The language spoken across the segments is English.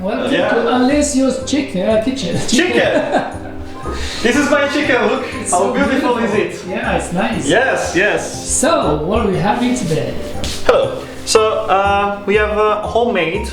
welcome to Alessio's kitchen. Chicken! This is my chicken, look! It's How so beautiful is beautiful. it? Yeah, it's nice. Yes, yes. So, what are we having today? Hello. So we have a homemade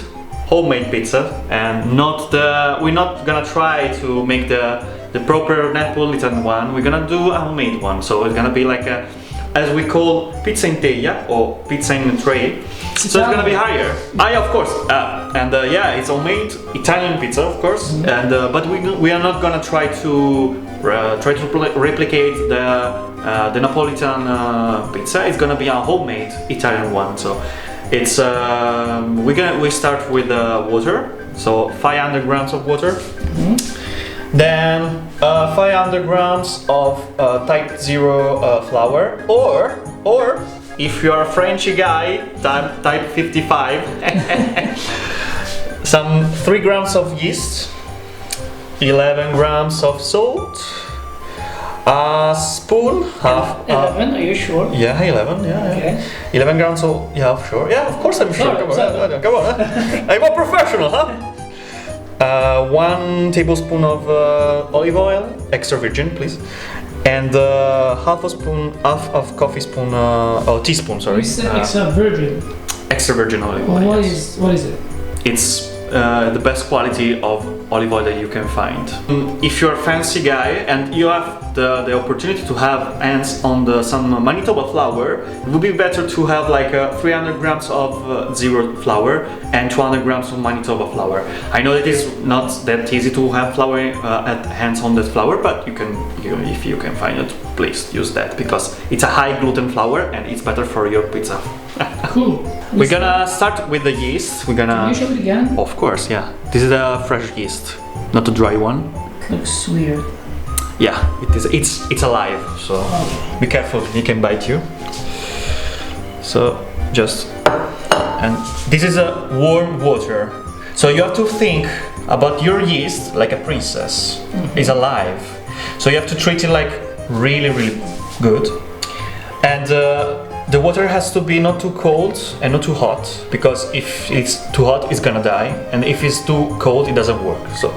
pizza, and we're not gonna try to make the proper Neapolitan one. We're gonna do a homemade one. So it's gonna be like a, as we call pizza in teglia or pizza in a tray. So it's gonna be higher. Yeah, of course. Yeah, it's homemade Italian pizza, of course. And but we are not gonna try to replicate the Neapolitan pizza. It's gonna be a homemade Italian one. So it's we start with water. So 500 grams of water. Then 500 grams of type 0 flour, or if you're a Frenchy guy, type 55, some 3 grams of yeast, 11 grams of salt, a spoon, half. 11, are you sure? Yeah, 11, yeah. Okay. 11 grams of, yeah, sure. Yeah, of course I'm sure. Come on. I'm a professional, huh? 1 tablespoon of olive oil, extra virgin, please, and half of coffee spoon or teaspoon. Sorry. You said extra virgin. Extra virgin olive oil. What yes. is it? It's the best quality of olive oil that you can find. If you're a fancy guy and you have the opportunity to have hands on some Manitoba flour, it would be better to have like 300 grams of zero flour and 200 grams of Manitoba flour. I know it is not that easy to have flour at hands on that flour, but if you can find it, please use that because it's a high gluten flour and it's better for your pizza. Cool. We're gonna start with the yeast. We're gonna. Can you show it again? Of course, yeah. This is a fresh yeast, not a dry one. Looks weird. Yeah, it is. It's alive, so be careful. It can bite you. So and this is a warm water. So you have to think about your yeast like a princess. It's alive. So you have to treat it like really, really good. And the water has to be not too cold and not too hot, because if it's too hot, it's gonna die, and if it's too cold, it doesn't work. So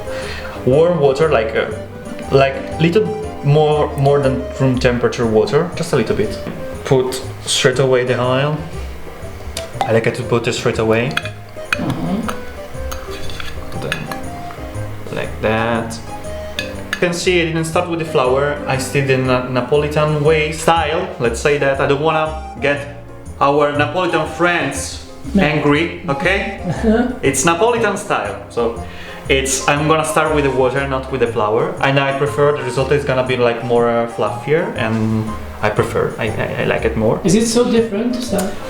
warm water, like little more than room temperature water, just a little bit. Put straight away the oil. I like it to put it straight away. Then, like that. You can see I didn't start with the flour. I still did the Napolitan way style. Let's say that. I don't wanna get our Napolitan friends angry. Okay? It's Napolitan style. So I'm gonna start with the water, not with the flour. And I prefer the result is gonna be like more fluffier, and I like it more. Is it so different?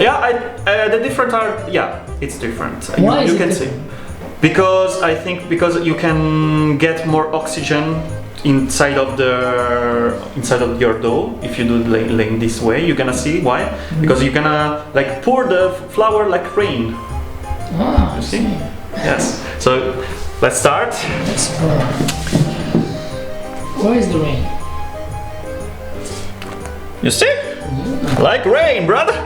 Yeah, the different are, yeah, it's different. Why is you it can different? see. Because I think you can get more oxygen inside of your dough if you do it like this way. You're gonna see why. Because you're gonna like pour the flour like rain. Ah, you see? Yes. So let's start. Let's pour. Where is the rain? You see? Like rain, brother.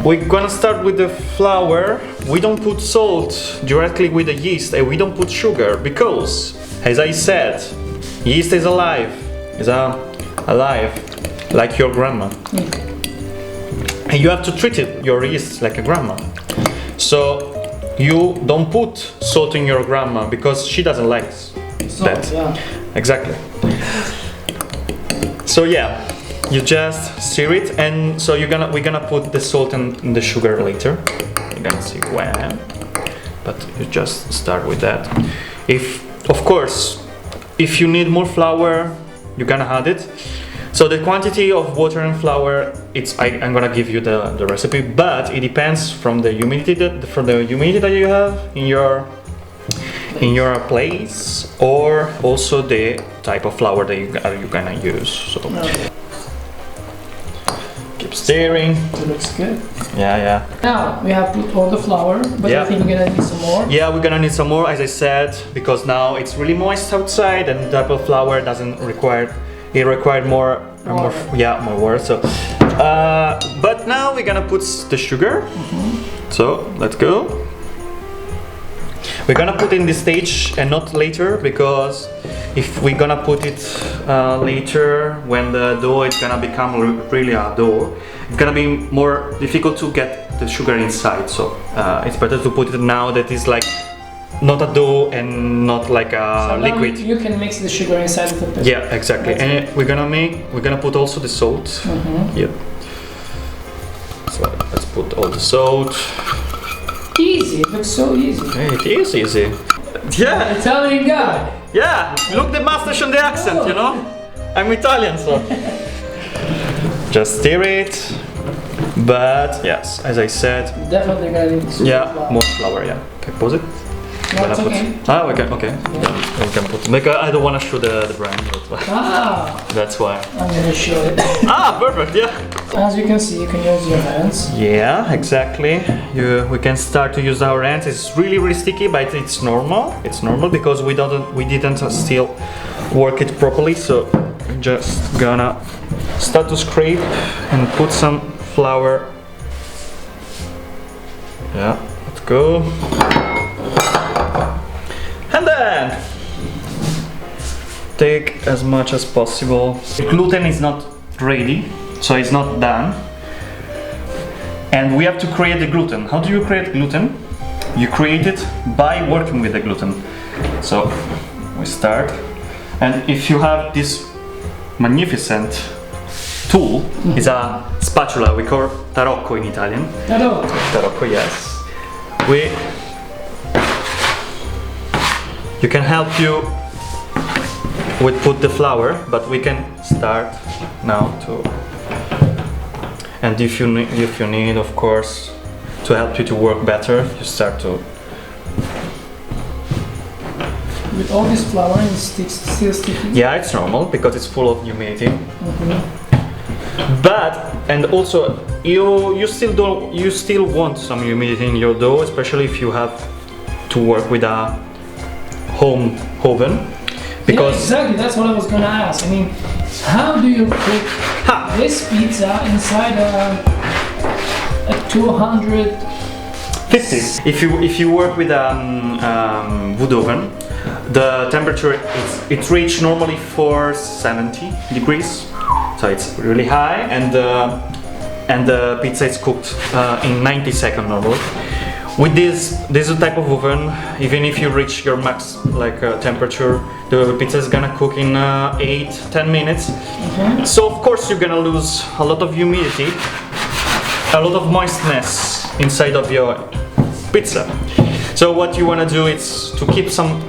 We're gonna start with the flour. We don't put salt directly with the yeast, and we don't put sugar because, as I said, yeast is alive. It's alive, like your grandma. And you have to treat your yeast like a grandma. So you don't put salt in your grandma because she doesn't like that. Yeah. Exactly. So yeah. You just stir it, and so we're gonna put the salt and the sugar later. You're gonna see when, but you just start with that. Of course, if you need more flour, you're gonna add it. So the quantity of water and flour, I'm gonna give you the recipe, but it depends from the humidity that you have in your place, or also the type of flour that you're gonna use. So. Okay. Keep stirring. It looks good. Yeah. Now we have put all the flour, but I think we're gonna need some more. Yeah, we're gonna need some more, as I said, because now it's really moist outside, and the type of flour doesn't require. It required more water. So, but now we're gonna put the sugar. So let's go. We're gonna put in this stage and not later, because if we're gonna put it later, when the dough is gonna become really a dough, it's gonna be more difficult to get the sugar inside. So it's better to put it now that is like not a dough and not like a So now liquid. you can mix the sugar inside of the pesto. Yeah, exactly. And we're gonna put also the salt. Yeah. So let's put all the salt. Easy, it looks so easy. Hey, it is easy. Yeah, Italian guy. yeah. Look the mustache and the accent, you know. I'm Italian, so just stir it. But yes, as I said, Definitely gonna need some flour. more flour. Yeah. Okay, pause it. No, it's okay. Okay. Yeah, we can put. Like I don't want to show the brand, but that's why. I'm gonna show it. Perfect. Yeah. As you can see, you can use your hands. Yeah, exactly. We can start to use our hands. It's really sticky, but it's normal. It's normal because we didn't still work it properly. So I'm just gonna start to scrape and put some flour. Yeah, let's go. And then take as much as possible. The gluten is not ready, so it's not done. And we have to create the gluten. How do you create gluten? You create it by working with the gluten. So we start. And if you have this magnificent tool, it's a spatula, we call tarocco in Italian. Tarocco, yes. You can help you with put the flour, but we can start now to. And if you need, of course, to help you to work better, you start to. With all this flour and still sticky. Yeah, it's normal because it's full of humidity. But and also you still want some humidity in your dough, especially if you have to work with a home oven, because exactly, that's what I was gonna ask. I mean, how do you cook this pizza inside a 250? If you work with a wood oven, the temperature it reaches normally 470 degrees, so it's really high, and the pizza is cooked in 90 seconds normally. With this type of oven, even if you reach your max temperature, the pizza is gonna cook in 8-10 minutes. So of course you're gonna lose a lot of humidity, a lot of moistness inside of your pizza. So what you wanna do is to keep some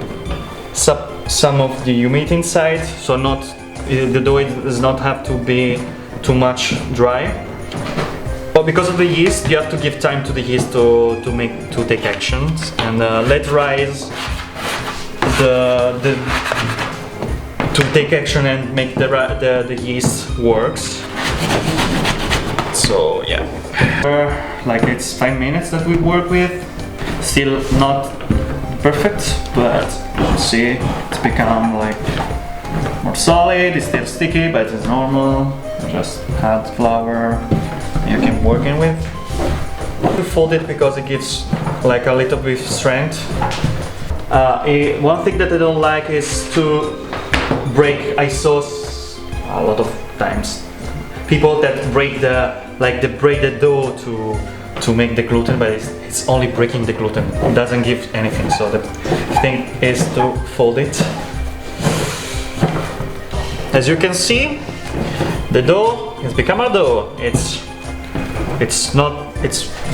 of the humidity inside, so the dough does not have to be too much dry. But because of the yeast, you have to give time to the yeast to take actions and let rise to take action and make the yeast works. So yeah, like it's 5 minutes that we work with. Still not perfect, but you see it's become like more solid. It's still sticky, but it's normal. Just add flour. You can work in with. To fold it because it gives like a little bit of strength. One thing that I don't like is to break. I saw a lot of times people that break the dough to make the gluten, but it's only breaking the gluten. It doesn't give anything. So the thing is to fold it. As you can see, the dough has become a dough. It's a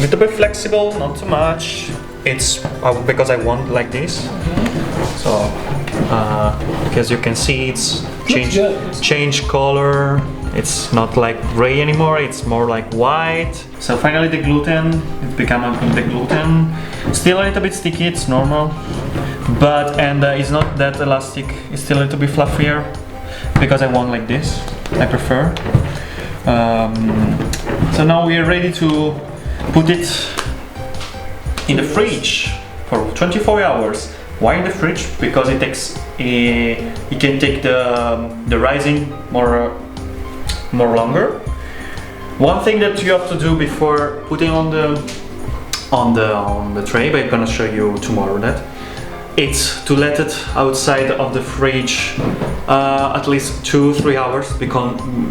little bit flexible, not too much. It's because I want like this. So because you can see it's change color. It's not like gray anymore. It's more like white. So finally the gluten, it's become the gluten. Still a little bit sticky. It's normal, but it's not that elastic. It's still a little bit fluffier because I want like this. I prefer. So now we are ready to put it in the fridge for 24 hours. Why in the fridge? Because it can take the rising more longer. One thing that you have to do before putting on the tray, but I'm gonna show you tomorrow that it's to let it outside of the fridge at least 2-3 hours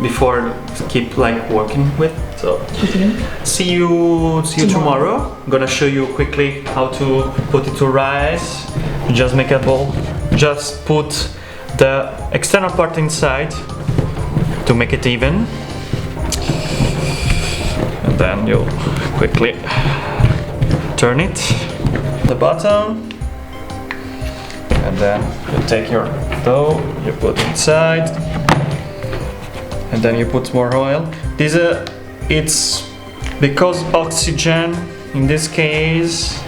before keep like working with. So Okay. see you tomorrow. I'm gonna show you quickly how to put it to rice. Just make a bowl. Just put the external part inside to make it even, and then you quickly turn it the bottom, and then you take your dough, you put inside, and then you put more oil. This it's because oxygen in this case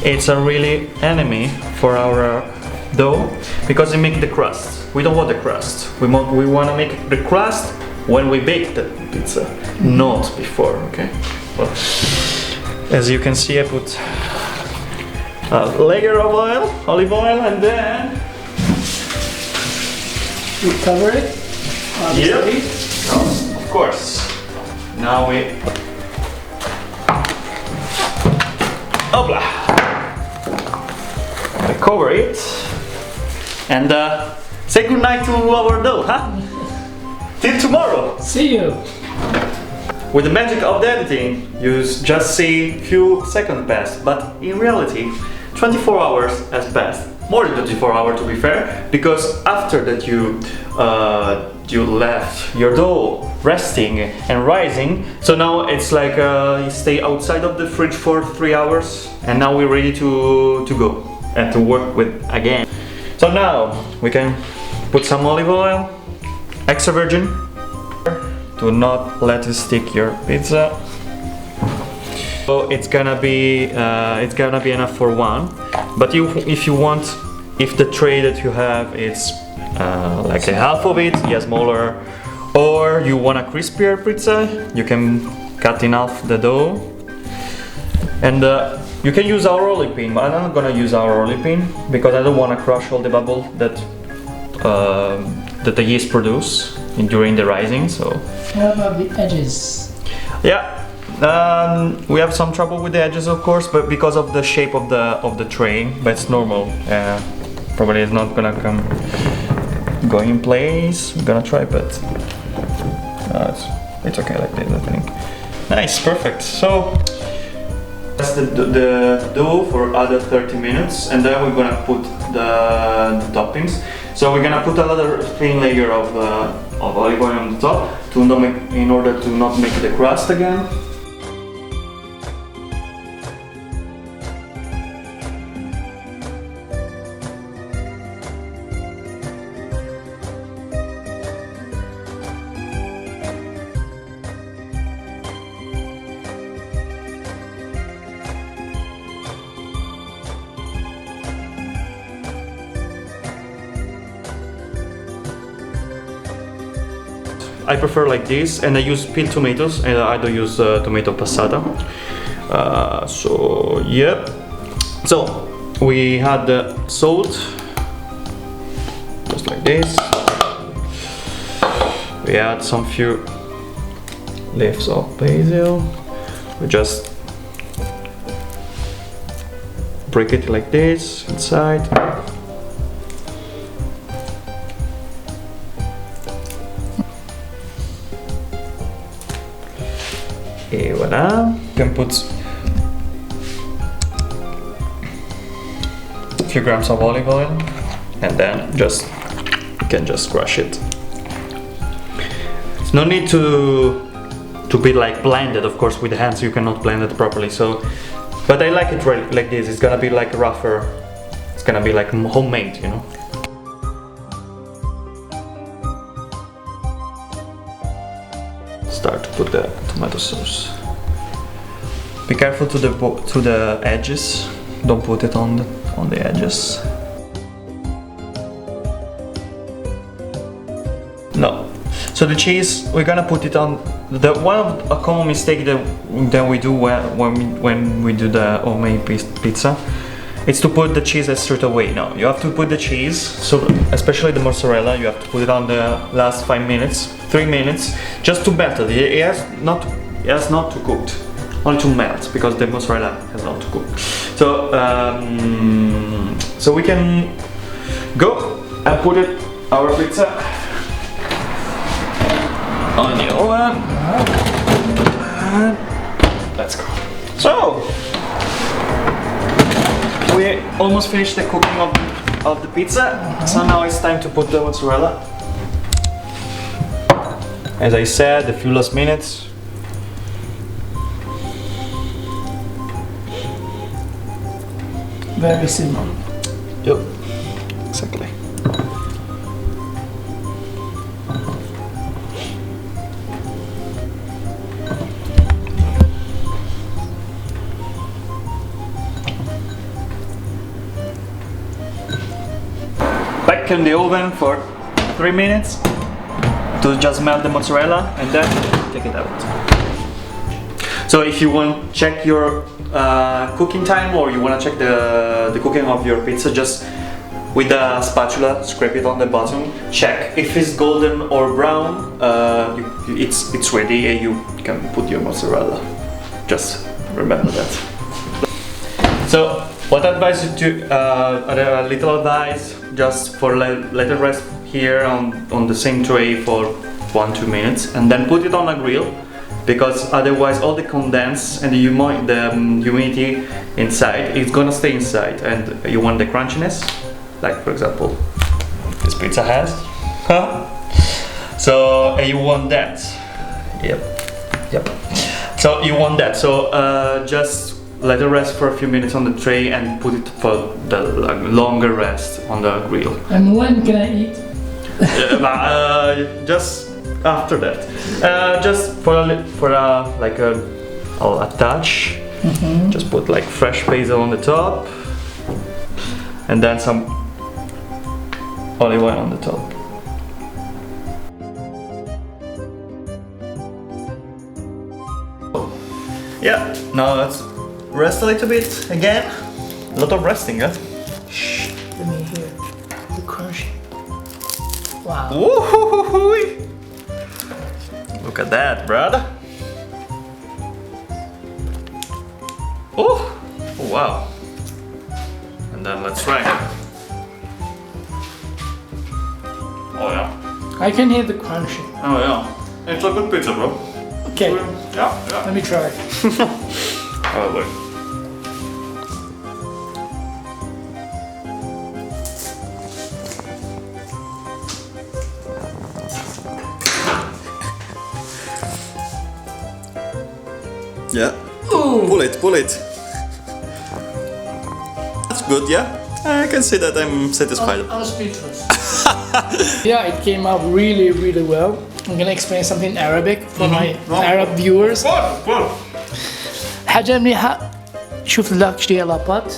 it's a really enemy for our dough, because it makes the crust. We don't want the crust. We want to make the crust when we bake the pizza, not before. Okay. Well, as you can see, I put a layer of oil, olive oil, and then We cover it. Obviously. of course. Now we Hopla. I cover it and say goodnight to our dough, huh? Till tomorrow. See you. With the magic of the editing, you just see few seconds pass, but in reality, 24 hours has passed. More than 24 hours to be fair, because after that you left your dough resting and rising, so now it's like you stay outside of the fridge for 3 hours, and now we're ready to go and to work with again. So now we can put some olive oil, extra virgin. Do not let it stick your pizza. So it's gonna be enough for one. But if you want, if the tray that you have is like a half of it, yeah, smaller, or you want a crispier pizza, you can cut in half the dough. And you can use our rolling pin, but I'm not gonna use our rolling pin because I don't want to crush all the bubble that the yeast produce during the rising. So What about the edges? yeah, we have some trouble with the edges, of course, but because of the shape of the tray, but it's normal. Probably it's not gonna go in place. I'm gonna try, but it's okay like this, I think. Nice, perfect. So that's the dough for other 30 minutes, and then we're gonna put the toppings. So we're gonna put another thin layer of olive oil on the top in order to not make the crust again. I prefer like this, and I use peeled tomatoes, and I don't use tomato passata. So yeah. So we had the salt, just like this. We add some few leaves of basil. We just break it like this inside. Et voilà. You can put a few grams of olive oil, and then you can just crush it. There's no need to be like blended, of course. With the hands you cannot blend it properly. So, but I like it like this. It's gonna be like rougher. It's gonna be like homemade, you know. Start to put the tomato sauce. Be careful to the edges. Don't put it on the edges. No. So the cheese, we're gonna put it on. A common mistake that we do when we do the homemade pizza, it's to put the cheese straight away. No, you have to put the cheese. So especially the mozzarella, you have to put it on the last 5 minutes, 3 minutes, just to melt it. It has not to cook, only to melt, because the mozzarella has not to cook. So So we can go and put it our pizza on the oven. And let's go. So we almost finished the cooking of the pizza. So now it's time to put the mozzarella. As I said, a few last minutes. Very simple. Yep, exactly. Back in the oven for 3 minutes to just melt the mozzarella and then take it out. So if you want to check your cooking time or you want to check the cooking of your pizza, just with a spatula scrape it on the bottom, check if it's golden or brown, it's ready and you can put your mozzarella. Just remember that. So what I advise you to, a little advice, just for let it rest here on the same tray for 1-2 minutes and then put it on a grill, because otherwise all the condense and the humidity inside, it's gonna stay inside, and you want the crunchiness, like for example this pizza has. So you want that. Yep. So you want that. So just let it rest for a few minutes on the tray and put it for the longer rest on the grill. And when can I eat? Just after that. Just for a touch. Just put like fresh basil on the top, and then some olive oil on the top. Yeah, now let's rest a little bit again. A lot of resting, huh? Shh, let me hear the crunching. Wow. Woo-hoo-hoo-hoo. Look at that, brother. Oh, wow. And then let's try it. Oh yeah. I can hear the crunching. Oh yeah. It's a good pizza, bro. Okay, Yeah. let me try. Oh, look. Yeah. Ooh. Pull it. That's good, yeah? I can say that I'm satisfied. I'm speechless. Yeah, it came out really, really well. I'm gonna explain something in Arabic for my Arab viewers. حاجة مليحة. شوف لك شتي لاباط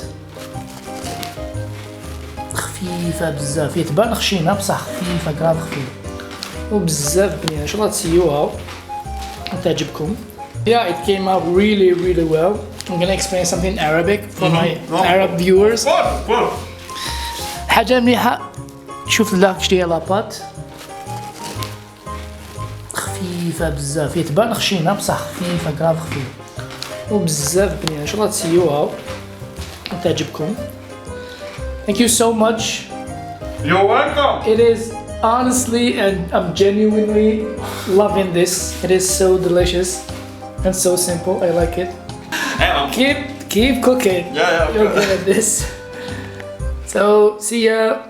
خفيفة بزاف، هي تبان خشينة بصح خفيفة كراف خفيفة وبزاف بنينة. إن شاء الله تسيوها وتعجبكم. Yeah, it came out really, really well. I'm gonna explain something in Arabic for my Arab viewers. حاجة مليحة. شوف لك شتي لاباط خفيفة بزاف، هي تبان خشينة بصح خفيفة كراف خفيفة وبزاف بنينة. إن شاء الله تسيوها وتعجبكم. Thank you so much. You're welcome. It is honestly and I'm genuinely loving this. It is so delicious and so simple. I like it. Keep cooking. Yeah. You're good at this. So see ya.